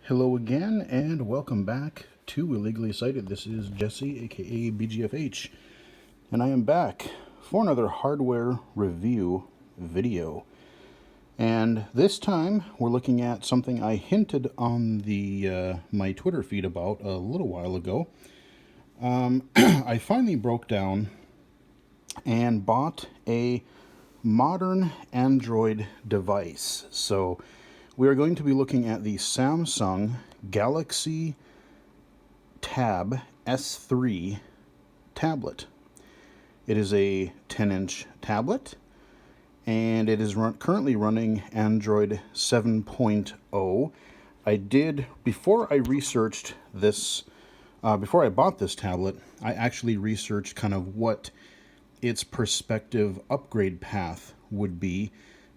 Hello again, and welcome back to Illegally Cited. This is Jesse, aka BGFH, and I am back for another hardware review video. And this time, we're looking at something I hinted on the my Twitter feed about a little while ago. I finally broke down and bought a modern Android device. So we are going to be looking at the Samsung Galaxy Tab S3 tablet. It is a 10-inch tablet, and it is currently running Android 7.0. I did, before I researched this, before I bought this tablet, I actually researched kind of what its prospective upgrade path would be,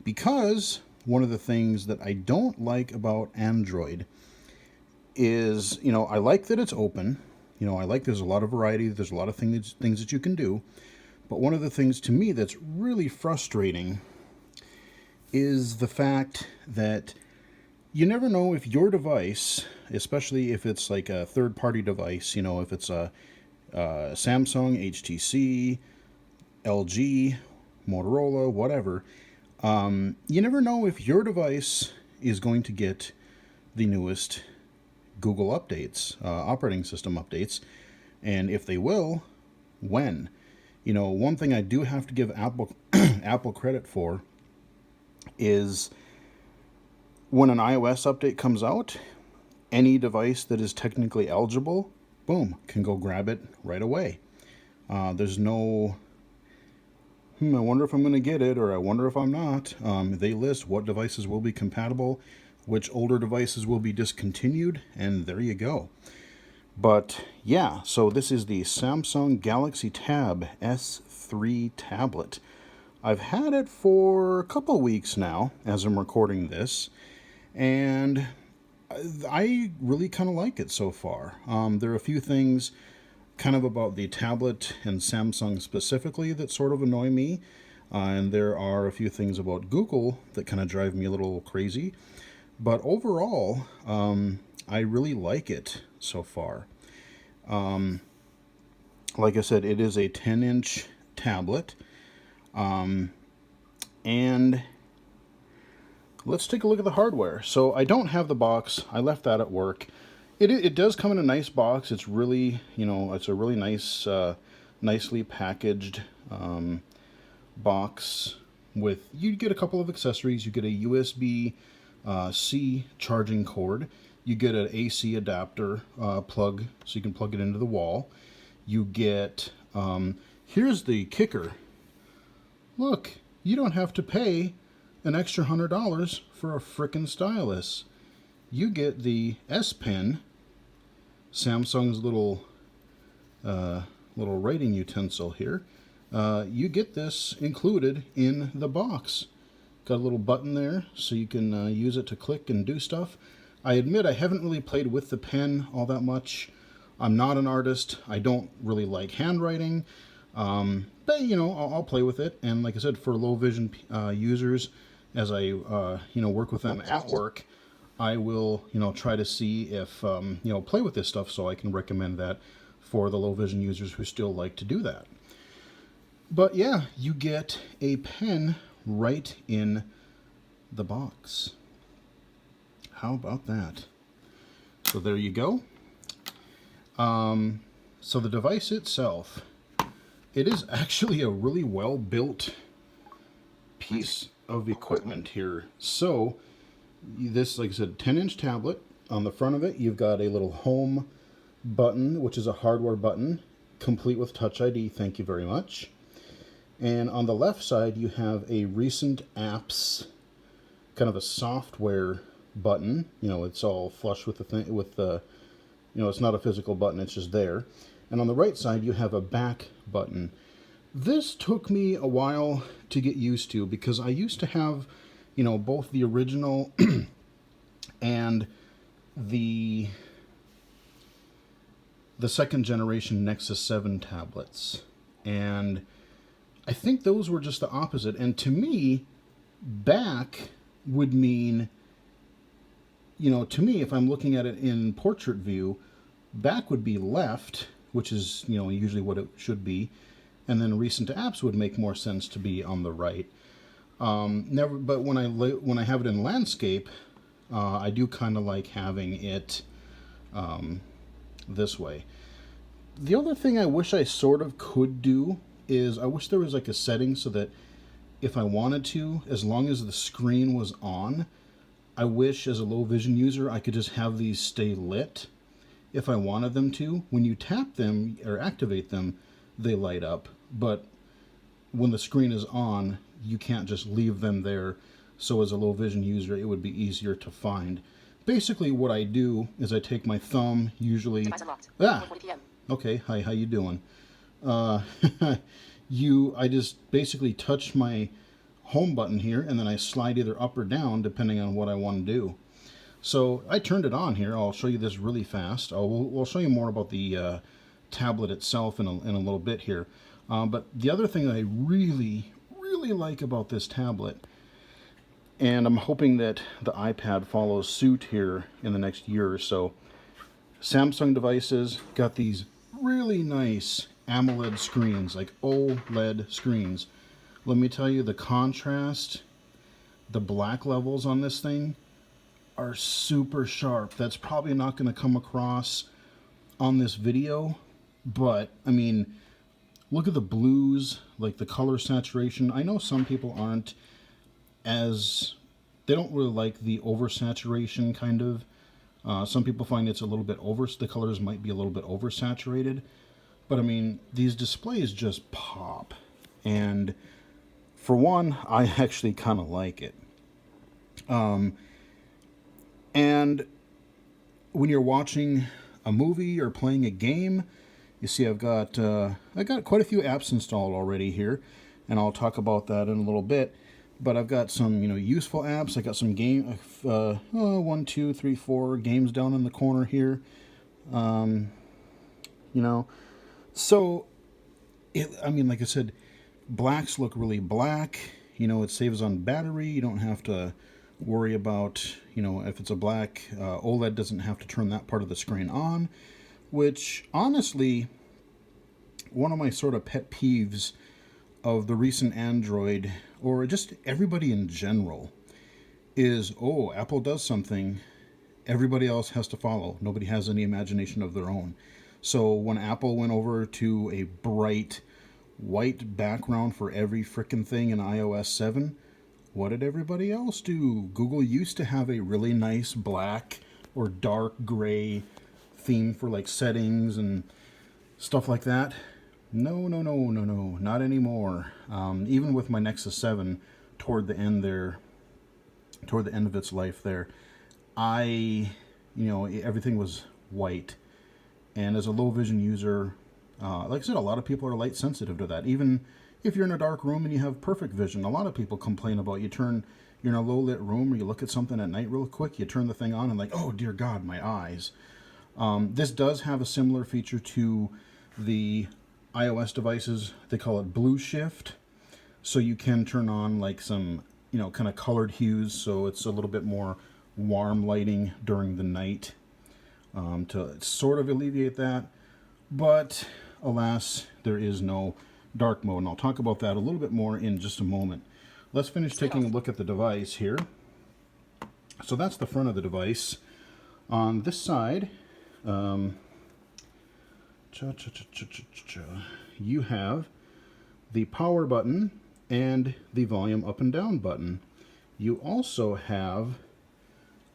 because one of the things that I don't like about Android is, I like that it's open. I like there's a lot of variety, there's a lot of things that you can do. But one of the things to me that's really frustrating is the fact that you never know if your device, especially if it's like a third-party device, if it's a Samsung, HTC, LG, Motorola, whatever, you never know if your device is going to get the newest Google updates, operating system updates, and if they will, when. One thing I do have to give Apple Apple credit for is when an iOS update comes out, any device that is technically eligible, boom, can go grab it right away. There's no I wonder if I'm going to get it, or I wonder if I'm not. They list what devices will be compatible, which older devices will be discontinued, and there you go. But yeah, so this is the Samsung Galaxy Tab S3 tablet. I've had it for a couple weeks now as I'm recording this, and I really kind of like it so far. There are a few things kind of about the tablet and Samsung specifically that sort of annoy me, and there are a few things about Google that kind of drive me a little crazy, but overall I really like it so far. Like I said, it is a 10-inch tablet, and let's take a look at the hardware. So I don't have the box, I left that at work. It does come in a nice box. It's really, it's a really nice, nicely packaged box with, you get a couple of accessories. You get a USB-C charging cord. You get an AC adapter plug, so you can plug it into the wall. You get, here's the kicker. Look, you don't have to pay an extra $100 for a frickin' stylus. You get the S Pen, Samsung's little writing utensil here. You get this included in the box. Got a little button there so you can use it to click and do stuff. I admit I haven't really played with the pen all that much. I'm not an artist. I don't really like handwriting. But, I'll play with it. And like I said, for low vision users, as I, work with them at work, I will, try to see if, play with this stuff so I can recommend that for the low vision users who still like to do that. But yeah, you get a pen right in the box. How about that? So there you go. So the device itself, it is actually a really well built piece of equipment here. So this, like I said, 10-inch tablet. On the front of it, you've got a little home button, which is a hardware button, complete with Touch ID, thank you very much. And on the left side, you have a recent apps, kind of a software button. It's all flush with the thing, with the, it's not a physical button, it's just there. And on the right side, you have a back button. This took me a while to get used to, because I used to have, both the original and the second generation Nexus 7 tablets. And I think those were just the opposite. And to me, back would mean, you know, to me, if I'm looking at it in portrait view, back would be left, which is, you know, usually what it should be, and then recent apps would make more sense to be on the right. But when I have it in landscape, I do kind of like having it this way. The other thing I wish I sort of could do is I wish there was like a setting so that if I wanted to, as long as the screen was on, I wish as a low vision user I could just have these stay lit if I wanted them to. When you tap them or activate them, they light up, but when the screen is on, you can't just leave them there. So as a low vision user, it would be easier to find. Basically what I do is I take my thumb, usually... Okay, hi, how you doing? I just basically touch my home button here, and then I slide either up or down depending on what I want to do. So I turned it on here. I'll show you this really fast. We'll show you more about the tablet itself in a little bit here. But the other thing that I really like about this tablet, and I'm hoping that the iPad follows suit here in the next year or so, Samsung devices got these really nice AMOLED screens, like OLED screens. Let me tell you, the contrast, the black levels on this thing are super sharp. That's probably not going to come across on this video, but I mean, look at the blues, like the color saturation. I know some people aren't they don't really like the oversaturation kind of. Some people find it's a little bit the colors might be a little bit oversaturated. But I mean, these displays just pop. And for one, I actually kind of like it. And when you're watching a movie or playing a game, you see I got quite a few apps installed already here, and I'll talk about that in a little bit. But I've got some, you know, useful apps. I got some 1, 2, 3, 4 games down in the corner here. You know, so I mean, like I said, blacks look really black. You know, it saves on battery. You don't have to worry about, you know, if it's a black OLED doesn't have to turn that part of the screen on, which honestly, one of my sort of pet peeves of the recent Android, or just everybody in general, is, oh, Apple does something, everybody else has to follow. Nobody has any imagination of their own. So when Apple went over to a bright white background for every frickin' thing in iOS 7, what did everybody else do? Google used to have a really nice black or dark gray theme for like settings and stuff like that. No, not anymore. Even with my Nexus 7 toward the end of its life there, everything was white. And as a low vision user, like I said, a lot of people are light sensitive to that. Even if you're in a dark room and you have perfect vision, a lot of people complain about you're in a low lit room or you look at something at night real quick, you turn the thing on and like, oh dear God, my eyes. This does have a similar feature to the iOS devices. They call it blue shift. So you can turn on like some, you know, kind of colored hues. So it's a little bit more warm lighting during the night to sort of alleviate that. But alas, there is no dark mode. And I'll talk about that a little bit more in just a moment. Let's finish taking a look at the device here. So that's the front of the device. On this side, you have the power button and the volume up and down button. You also have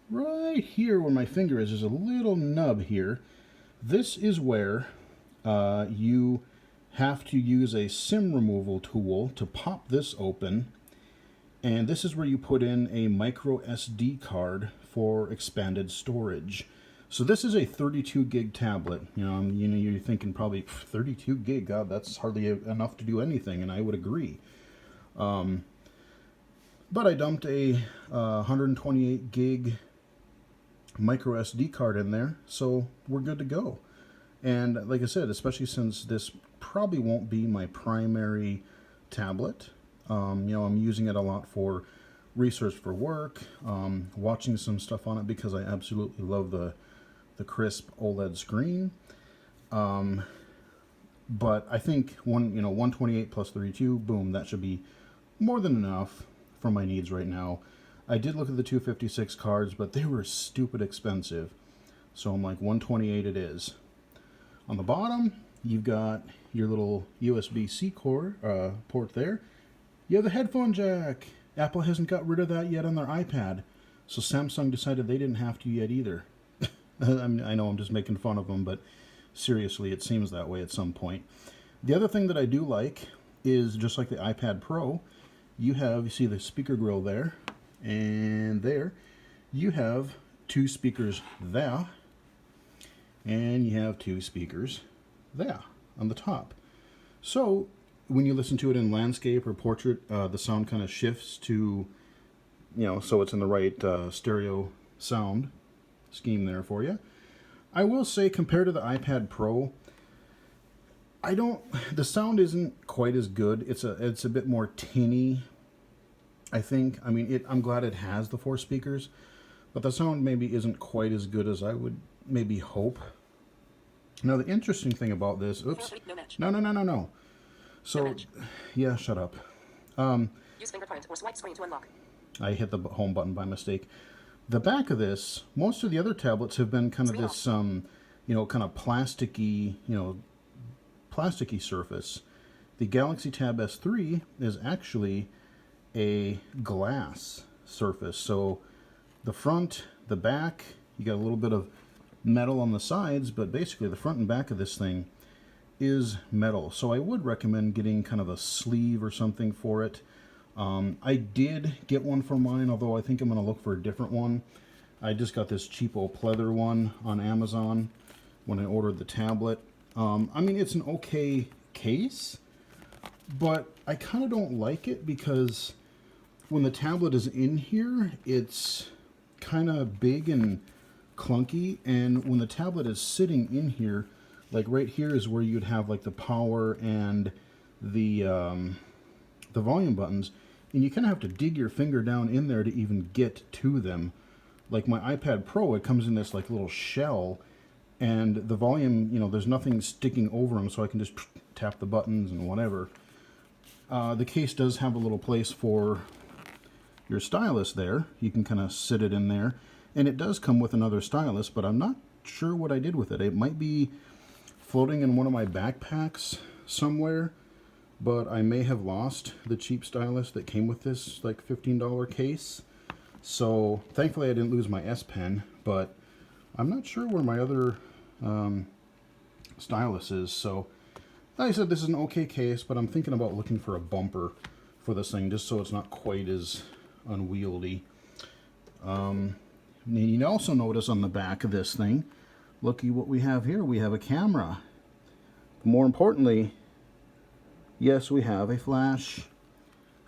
right here where my finger is, there's a little nub here. This is where you have to use a SIM removal tool to pop this open. And this is where you put in a micro SD card for expanded storage. So this is a 32 gig tablet. You're thinking probably 32 gig, God, that's hardly enough to do anything, and I would agree. But I dumped a 128 gig micro SD card in there, so we're good to go. And like I said, especially since this probably won't be my primary tablet, I'm using it a lot for research for work, watching some stuff on it because I absolutely love the crisp OLED screen. But I think 128 plus 32, boom, that should be more than enough for my needs right now. I did look at the 256 cards, but they were stupid expensive. So I'm like, 128 it is. On the bottom, you've got your little USB-C port there. You have the headphone jack. Apple hasn't got rid of that yet on their iPad. So Samsung decided they didn't have to yet either. I know I'm just making fun of them, but seriously, it seems that way at some point. The other thing that I do like is, just like the iPad Pro, you see the speaker grill there, and there. You have two speakers there, and you have two speakers there on the top. So when you listen to it in landscape or portrait, the sound kind of shifts to, so it's in the right stereo sound scheme there for you. I will say, compared to the iPad Pro, the sound isn't quite as good. It's a bit more tinny, I think. I mean, I'm glad it has the 4 speakers, but the sound maybe isn't quite as good as I would maybe hope. Now, the interesting thing about this, oops, no. So, yeah, shut up. Use fingerprint or swipe screen to unlock. I hit the home button by mistake. The back of this, most of the other tablets have been kind of this, kind of plasticky, plasticky surface. The Galaxy Tab S3 is actually a glass surface. So the front, the back, you got a little bit of metal on the sides, but basically the front and back of this thing is metal. So I would recommend getting kind of a sleeve or something for it. I did get one for mine, although I think I'm going to look for a different one. I just got this cheapo pleather one on Amazon when I ordered the tablet. I mean, it's an okay case, but I kind of don't like it because when the tablet is in here, it's kind of big and clunky, and when the tablet is sitting in here, like right here is where you'd have like the power and the volume buttons, and you kind of have to dig your finger down in there to even get to them. Like my iPad Pro, it comes in this like little shell, and the volume, there's nothing sticking over them, so I can just tap the buttons and whatever. The case does have a little place for your stylus there. You can kind of sit it in there, and it does come with another stylus, but I'm not sure what I did with it. It might be floating in one of my backpacks somewhere, but I may have lost the cheap stylus that came with this like $15 case. So thankfully I didn't lose my S Pen, but I'm not sure where my other stylus is. So like I said, this is an okay case, but I'm thinking about looking for a bumper for this thing just so it's not quite as unwieldy. You also notice on the back of this thing, looky what we have here. We have a camera. More importantly, yes, we have a flash,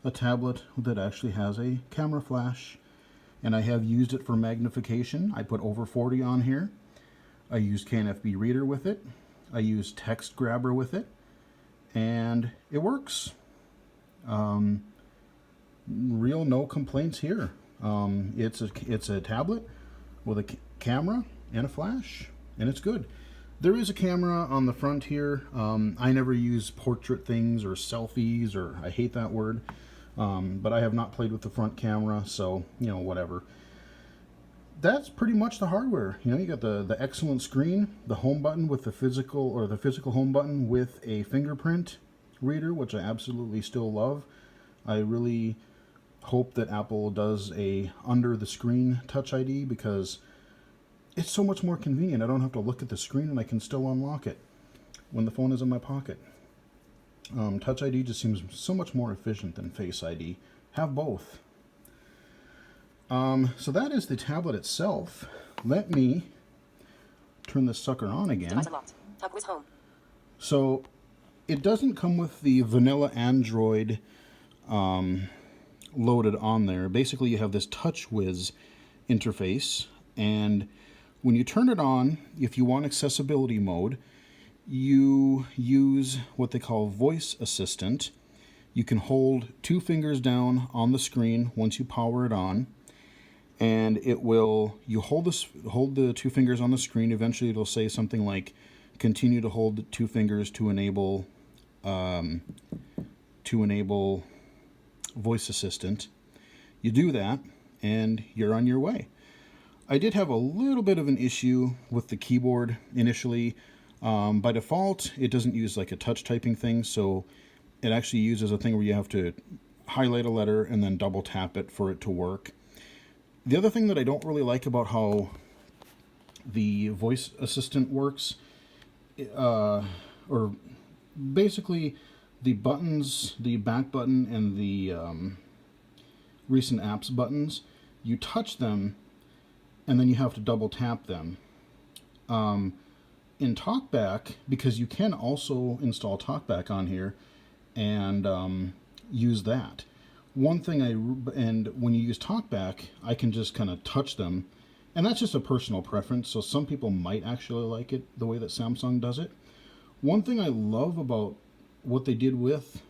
a tablet that actually has a camera flash, and I have used it for magnification. I put over 40 on here. I used KNFB Reader with it. I used Text Grabber with it, and it works. Real no complaints here. It's a tablet with a camera and a flash, and it's good. There is a camera on the front here. I never use portrait things or selfies, or I hate that word, but I have not played with the front camera, so whatever. That's pretty much the hardware. You got the excellent screen, the home button with the physical home button with a fingerprint reader, which I absolutely still love. I really hope that Apple does a under the screen Touch ID, because it's so much more convenient. I don't have to look at the screen, and I can still unlock it when the phone is in my pocket. Touch ID just seems so much more efficient than Face ID. Have both. So that is the tablet itself. Let me turn this sucker on again. Touchwiz Home. So it doesn't come with the vanilla Android loaded on there. Basically, you have this Touchwiz interface, and when you turn it on, if you want accessibility mode, you use what they call voice assistant. You can hold 2 fingers down on the screen once you power it on, and it will, you hold the 2 fingers on the screen. Eventually it'll say something like continue to hold 2 fingers to enable voice assistant. You do that and you're on your way. I did have a little bit of an issue with the keyboard initially. By default, it doesn't use like a touch typing thing, so it actually uses a thing where you have to highlight a letter and then double tap it for it to work. The other thing that I don't really like about how the voice assistant works, or basically the buttons, the back button and the recent apps buttons, you touch them and then you have to double tap them. In TalkBack, because you can also install TalkBack on here and use that. One thing and when you use TalkBack, I can just kind of touch them, and that's just a personal preference, so some people might actually like it the way that Samsung does it. One thing I love about what they did with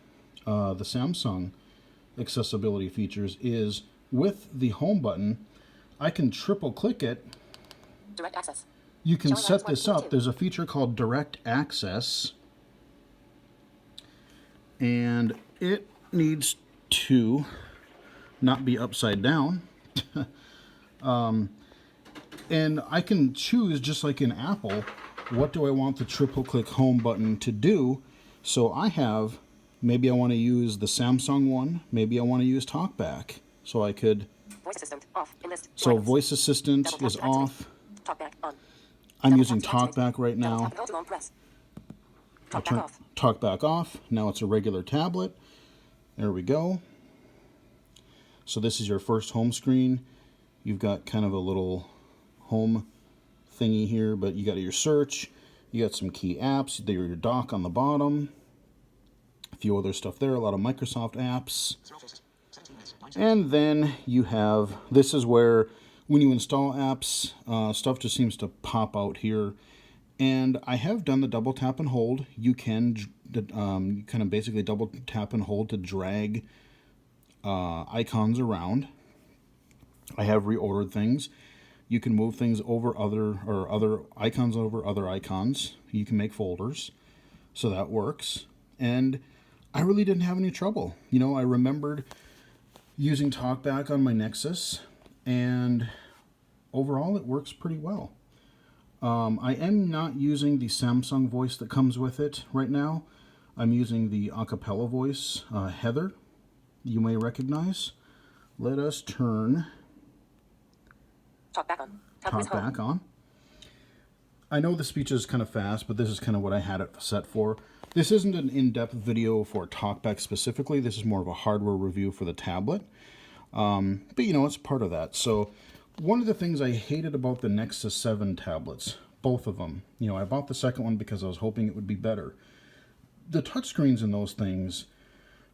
the Samsung accessibility features is with the home button, I can triple click it. Direct access. You can Showing set items this 1 up. through 2. There's a feature called Direct Access, and it needs to not be upside down. And I can choose, just like in Apple, what do I want the triple click home button to do. So I have, maybe I want to use the Samsung one, maybe I want to use TalkBack. So I could, Voice assistant off. In list. so Items. voice assistant Double tap is to activate. off. TalkBack on. I'm Double using tap to activate. TalkBack right Double now. tap and hold to long press. I TalkBack turn off. TalkBack off. Now it's a regular tablet. There we go. So this is your first home screen. You've got kind of a little home thingy here, but you got your search. You got some key apps. There's your dock on the bottom. A few other stuff there. A lot of Microsoft apps. And then you have, this is where when you install apps, stuff just seems to pop out here. And I have done the double tap and hold. You can kind of basically double tap and hold to drag icons around. I have reordered things. You can move things over other icons over other icons. You can make folders, so that works. And I really didn't have any trouble. You know, I remembered using TalkBack on my Nexus, and overall it works pretty well. I am not using the Samsung voice that comes with it right now. I'm using the acapella voice, Heather, you may recognize. Let us turn TalkBack on. TalkBack on. I know the speech is kind of fast, but this is kind of what I had it set for. This isn't an in-depth video for TalkBack specifically. This is more of a hardware review for the tablet. But you know, it's part of that. So one of the things I hated about the Nexus 7 tablets, both of them, you know, I bought the second one because I was hoping it would be better. The touchscreens in those things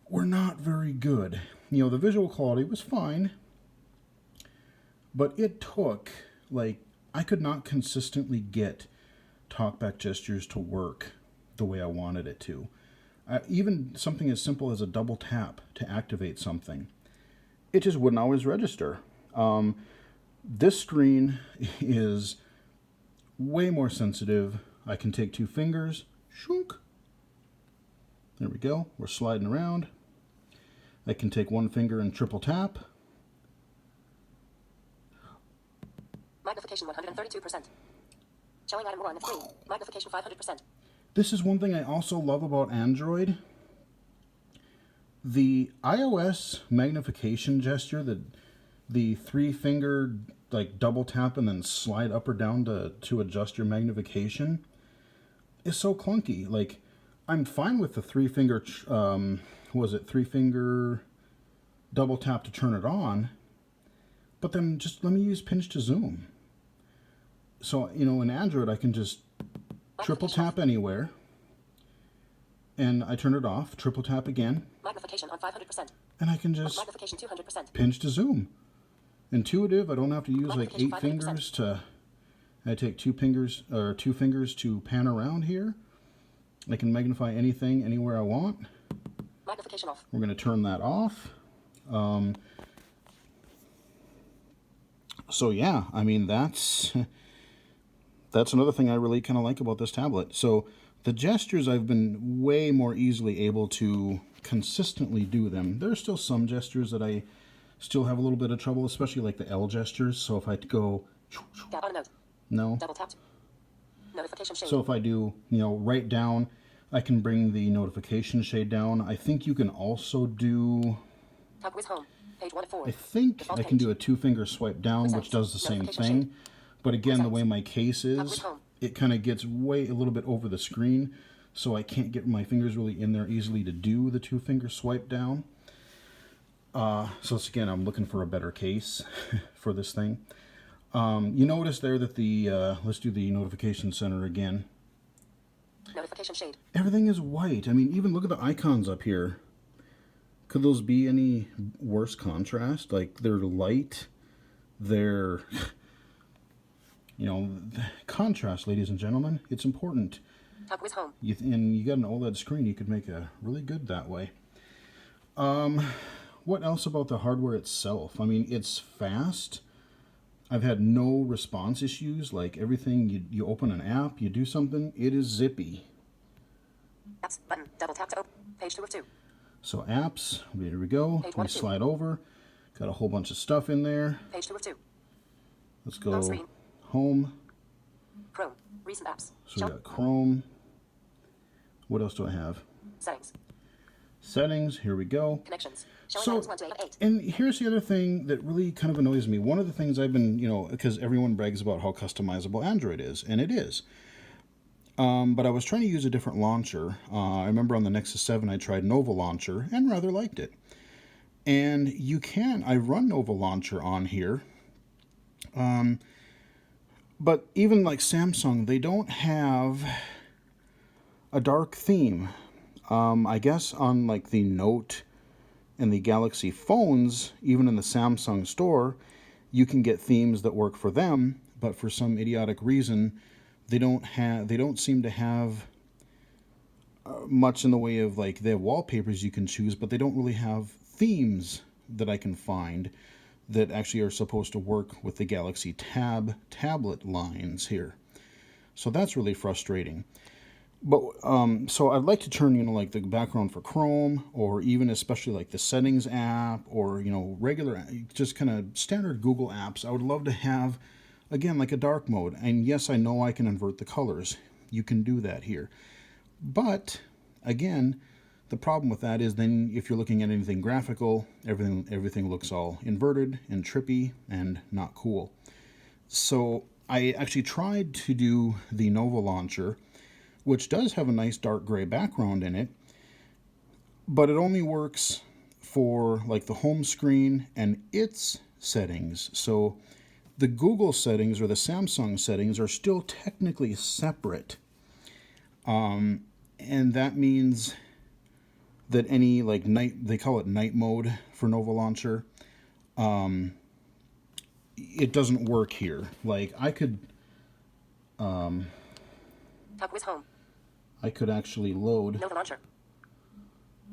were not very good. You know, the visual quality was fine, but it took, like, I could not consistently get TalkBack gestures to work the way I wanted it to. Even something as simple as a double tap to activate something, it just wouldn't always register. This screen is way more sensitive. I can take 2 fingers, shunk. There we go, we're sliding around. I can take 1 finger and triple tap. Magnification 132%. Showing item 1 of 3. Magnification 500%. This is one thing I also love about Android. The iOS magnification gesture, the 3-finger like double tap and then slide up or down to adjust your magnification, is so clunky. Like, I'm fine with the 3-finger, 3-finger double tap to turn it on, but then just let me use pinch to zoom. So, you know, in Android, I can just triple tap anywhere, and I turn it off, triple tap again, Magnification on 500%. and I can just Magnification 200%. pinch to zoom. Intuitive, I don't have to use like 8 Magnification 500%. fingers to, I take 2 fingers to pan around here. I can magnify anything, anywhere I want. Magnification off. We're going to turn that off. So yeah, I mean, that's another thing I really kind of like about this tablet. So the gestures, I've been way more easily able to consistently do them. There's still some gestures that I still have a little bit of trouble, especially like the L gestures. So if I go, Tap on a note. no. Double tapped. Notification shade. So if I do, right down, I can bring the notification shade down. I think you can also do, Touchwiz home. Page 1 of 4. I think Default I can page. do a 2-finger swipe down, which does the same thing. But again, the way my case is, it kind of gets way a little bit over the screen, so I can't get my fingers really in there easily to do the 2-finger swipe down. So again, I'm looking for a better case for this thing. You notice there that the, let's do the notification center again. Notification shade. Everything is white. I mean, even look at the icons up here. Could those be any worse contrast? Like, they're light, they're, contrast, ladies and gentlemen. It's important. Touchwiz home. And you got an OLED screen, you could make a really good that way. What else about the hardware itself? I mean, it's fast. I've had no response issues. Like, everything, you open an app, you do something, it is zippy. Apps button. Double tap to open. Page 2 of 2. So apps, there we go. Page We 1 of 2. slide over. Got a whole bunch of stuff in there. Page 2 of 2. Let's go Home screen. home. Chrome. Recent apps. So we got Chrome. What else do I have? Settings. Settings, here we go. Connections. Showing So, items 1 to 8. and here's the other thing that really kind of annoys me. One of the things I've been, because everyone brags about how customizable Android is, and it is. But I was trying to use a different launcher. I remember on the Nexus 7 I tried Nova Launcher and rather liked it. And I run Nova Launcher on here. But even like Samsung, they don't have a dark theme. I guess on like the Note and the Galaxy phones, even in the Samsung store, you can get themes that work for them, but for some idiotic reason, they don't seem to have much in the way of, like, they have wallpapers you can choose, but they don't really have themes that I can find that actually are supposed to work with the Galaxy tablet lines here. So that's really frustrating. But so I'd like to turn, like the background for Chrome, or even especially like the settings app, or regular, just kind of standard Google apps. I would love to have, again, like a dark mode. And yes, I know I can invert the colors. You can do that here. But again, the problem with that is then if you're looking at anything graphical, everything looks all inverted and trippy and not cool. So I actually tried to do the Nova Launcher, which does have a nice dark gray background in it, but it only works for like the home screen and its settings. So the Google settings or the Samsung settings are still technically separate. And that means that any like they call it night mode for Nova Launcher, it doesn't work here. Like I could Touchwiz home. I could actually load Nova Launcher.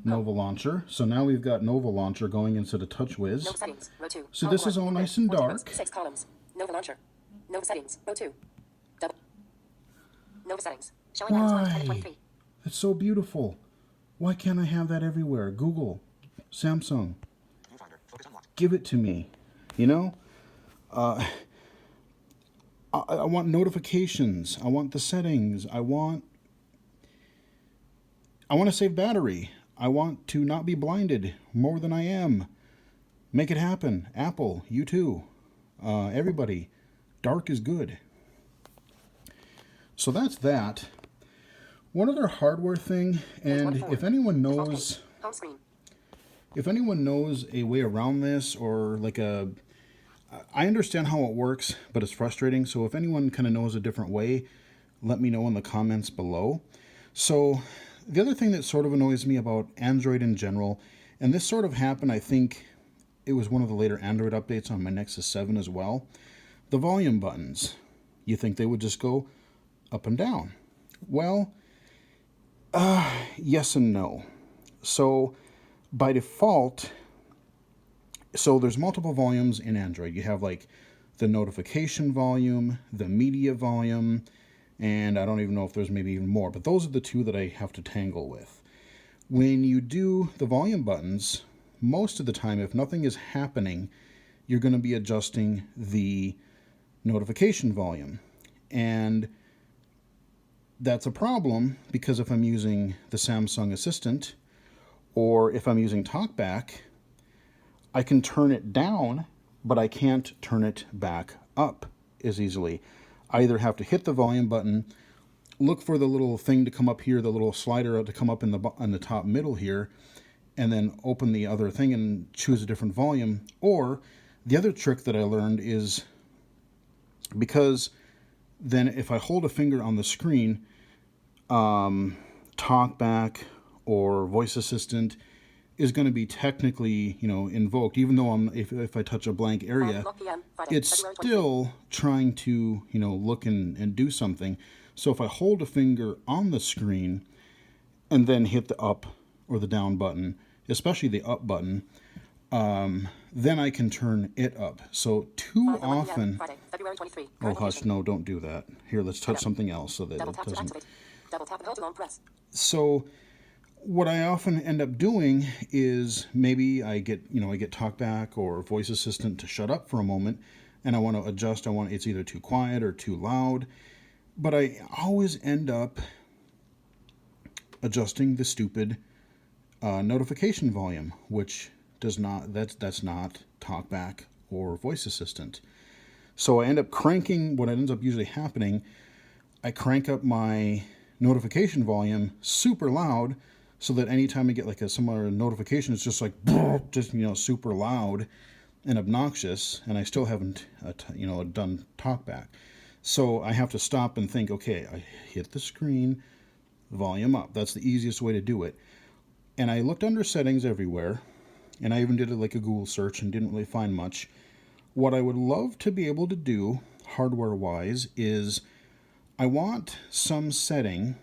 Nova Launcher. So now we've got Nova Launcher going instead of Touchwiz. Nova settings. Row 2. So this is all nice and dark. 6 columns. Nova Launcher. Nova settings. Row 2. Double. Nova settings. Showing items 1 to 23. It's so beautiful. Why can't I have that everywhere? Google, Samsung, give it to me. I want notifications. I want the settings. I want to save battery. I want to not be blinded more than I am. Make it happen. Apple, you too. Everybody. Dark is good. So that's that. One other hardware thing, and if anyone knows, Home screen. if anyone knows a way around this, or like I understand how it works, but it's frustrating. So if anyone kind of knows a different way, let me know in the comments below. So the other thing that sort of annoys me about Android in general, and this sort of happened, I think it was one of the later Android updates on my Nexus 7 as well, the volume buttons. You think they would just go up and down. Well, yes and no. So by default, so there's multiple volumes in Android. You have like the notification volume, the media volume, and I don't even know if there's maybe even more, but those are the two that I have to tangle with. When you do the volume buttons, most of the time, if nothing is happening, you're going to be adjusting the notification volume. And that's a problem because if I'm using the Samsung Assistant or if I'm using TalkBack, I can turn it down, but I can't turn it back up as easily. I either have to hit the volume button, look for the little thing to come up here, the little slider to come up in the top middle here, and then open the other thing and choose a different volume. Or the other trick that I learned is, because then if I hold a finger on the screen, TalkBack or Voice Assistant is going to be technically, invoked, even though if I touch a blank area, it's still trying to, look and do something. So if I hold a finger on the screen and then hit the up or the down button, especially the up button, then I can turn it up. So too often, oh hush, no, don't do that. Here, let's touch something else so that it doesn't. Double tap and hold to long press. So what I often end up doing is maybe I get TalkBack or Voice Assistant to shut up for a moment, and I want to adjust. It's either too quiet or too loud, but I always end up adjusting the stupid notification volume, which does not. That's not TalkBack or Voice Assistant. So I end up cranking. What ends up usually happening, I crank up my notification volume super loud, so that anytime I get like a similar notification, it's just like super loud and obnoxious, and I still haven't done TalkBack. So I have to stop and think, okay, I hit the screen, volume up. That's the easiest way to do it. And I looked under settings everywhere, and I even did like a Google search and didn't really find much. What I would love to be able to do hardware-wise is I want some setting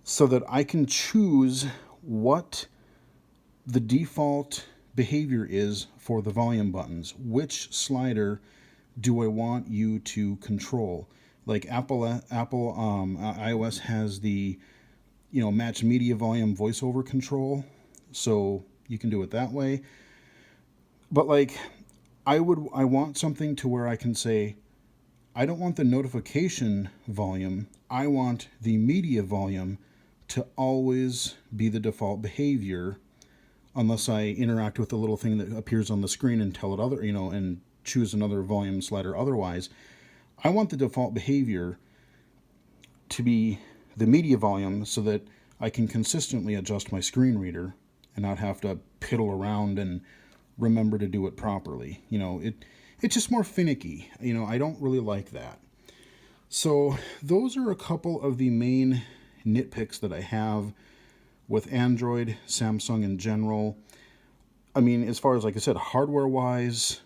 so that I can choose what the default behavior is for the volume buttons. Which slider do I want you to control? Like Apple iOS has the match media volume voiceover control, so you can do it that way. But like I want something to where I can say, I don't want the notification volume, I want the media volume to always be the default behavior, unless I interact with the little thing that appears on the screen and tell it and choose another volume slider otherwise. I want the default behavior to be the media volume so that I can consistently adjust my screen reader and not have to piddle around and remember to do it properly. It's just more finicky. I don't really like that. So those are a couple of the main nitpicks that I have with Android, Samsung in general. I mean, as far as, like I said, hardware-wise,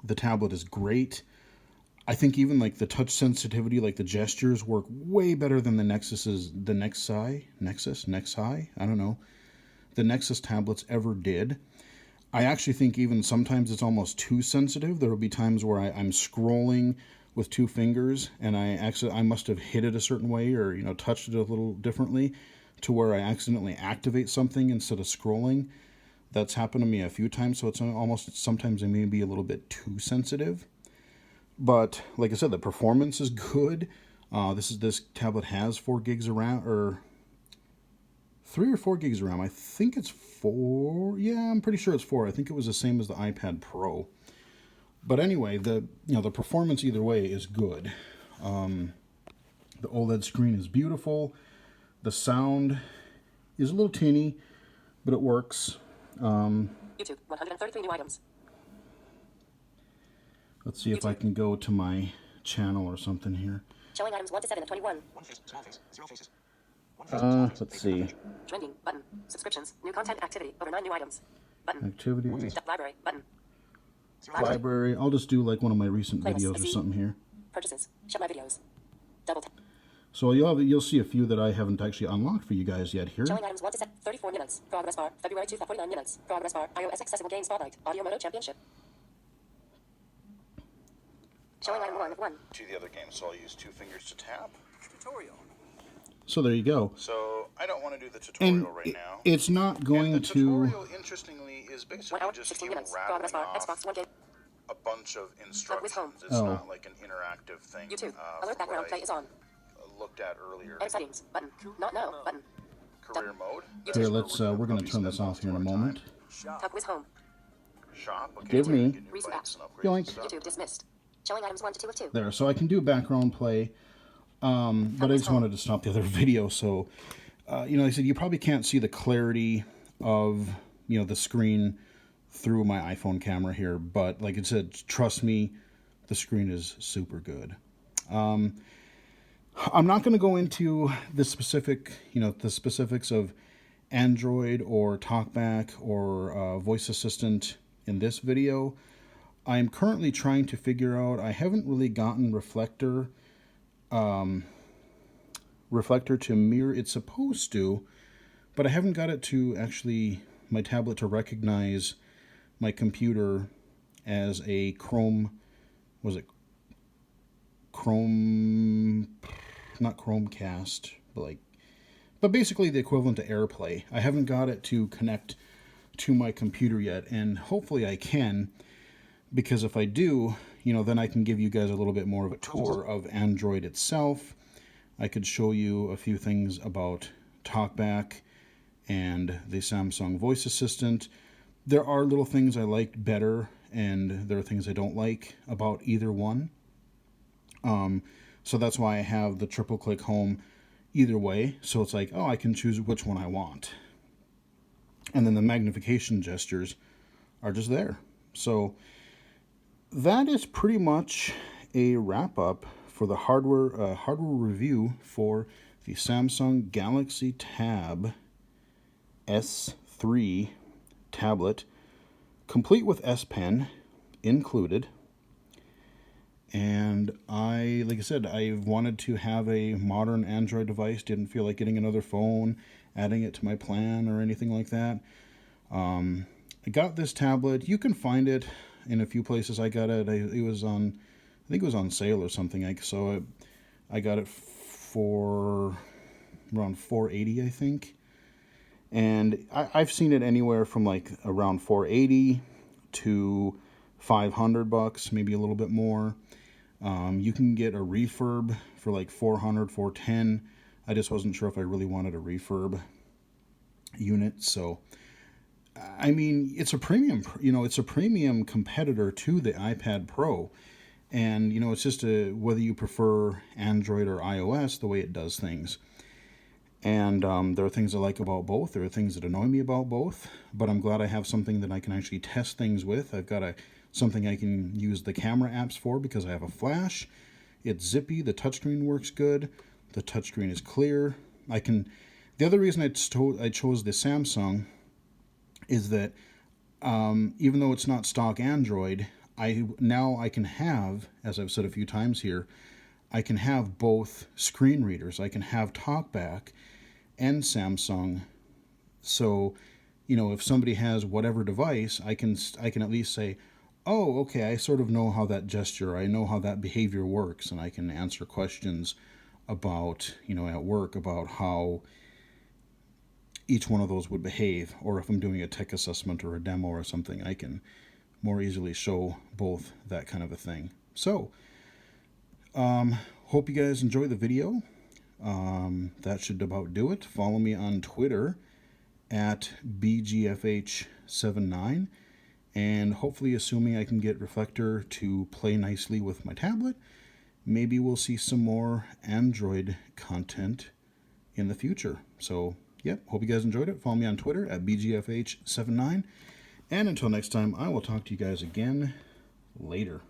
the tablet is great. I think even like the touch sensitivity, like the gestures, work way better than the Nexus, I don't know, the Nexus tablets ever did. I actually think even sometimes it's almost too sensitive. There will be times where I'm scrolling with two fingers and I must have hit it a certain way or touched it a little differently to where I accidentally activate something instead of scrolling. That's happened to me a few times, so it's almost sometimes it may be a little bit too sensitive. But like I said, the performance is good. This tablet has 4 gigs of RAM, or 3 or 4 gigs of RAM. I think it's 4. Yeah, I'm pretty sure it's 4. I think it was the same as the iPad Pro. But anyway, the performance either way is good. The OLED screen is beautiful. The sound is a little teeny, but it works. YouTube, 133 new items. Let's see if I can go to my channel or something here. Showing items 1 to 7 of 21. One face, small face, 0 faces. Let's see. Trending, button. Subscriptions, new content, activity, over 9 new items. Button. Activity. Library, button. Library. I'll just do like one of my recent videos or something here. Purchases, shop my videos. Double tap. So you'll see a few that I haven't actually unlocked for you guys yet here. Showing items 1 to 34 minutes. Progress bar. February 49 minutes. Progress bar. iOS Accessible Game Spotlight. Audio Moto Championship. Showing item 1 of 1. To the other game, so I'll use 2 fingers to tap. Tutorial. So there you go. So I don't want to do the tutorial And right now. it's not going and the to... tutorial, interestingly, is 1 basically hour, just 16 you minutes. rattling Progress bar. off Xbox One game. a bunch of instructions. home. It's Oh. not like an interactive thing. YouTube. From Alert background what play I is on. looked at earlier. Edit settings. Button. Not no. Button. Career mode. Here, That's let's, where we're going to probably turn this spend off here in a most of our moment. time. Touchwiz Home. Shop. Okay, Give so we me- can get new Recent bikes apps. and upgrades Yoink. and stuff. YouTube dismissed. Showing items 1 to 2 of 2. There, so I can do background play, but I just wanted to stop the other video. So, you know, like I said, you probably can't see the clarity of, you know, the screen through my iPhone camera here, but like I said, trust me, the screen is super good. I'm not going to go into the specific, you know, the specifics of Android or TalkBack or Voice Assistant in this video. I'm currently trying to figure out, I haven't really gotten Reflector to mirror. It's supposed to, but I haven't got it to actually, my tablet to recognize my computer as a Chrome, was it Chrome, not Chromecast, but basically the equivalent to AirPlay. I haven't got it to connect to my computer yet, and hopefully I can, because if I do, you know, then I can give you guys a little bit more of a tour of Android itself. I could show you a few things about TalkBack and the Samsung Voice Assistant. There are little things I like better, and there are things I don't like about either one. So that's why I have the triple click home either way. So it's like, oh, I can choose which one I want. And then the magnification gestures are just there. So that is pretty much a wrap up for the hardware review for the Samsung Galaxy Tab S3 tablet, complete with S Pen included. And like I said, I wanted to have a modern Android device. Didn't feel like getting another phone, adding it to my plan or anything like that. I got this tablet. You can find it in a few places. I got it. It was on, I think it was on sale or something. I got it for around $480, I think. And I've seen it anywhere from like around $480 to $500, maybe a little bit more. You can get a refurb for like $400, $410. I just wasn't sure if I really wanted a refurb unit. So, I mean, it's a premium, you know, it's a premium competitor to the iPad Pro. And, you know, it's just whether you prefer Android or iOS, the way it does things. And there are things I like about both. There are things that annoy me about both. But I'm glad I have something that I can actually test things with. I've got something I can use the camera apps for because I have a flash. It's zippy. The touchscreen works good. The touchscreen is clear. The other reason I chose the Samsung is that even though it's not stock Android, now I can have, as I've said a few times here, I can have both screen readers. I can have TalkBack and Samsung. So, you know, if somebody has whatever device, I can at least say, oh, okay, I sort of know how that gesture, I know how that behavior works, and I can answer questions about, you know, at work about how each one of those would behave, or if I'm doing a tech assessment or a demo or something, I can more easily show both that kind of a thing. So, hope you guys enjoy the video. That should about do it. Follow me on Twitter at BGFH79, and hopefully, assuming I can get Reflector to play nicely with my tablet, maybe we'll see some more Android content in the future. So, yep, hope you guys enjoyed it. Follow me on Twitter at BGFH79, and until next time, I will talk to you guys again later.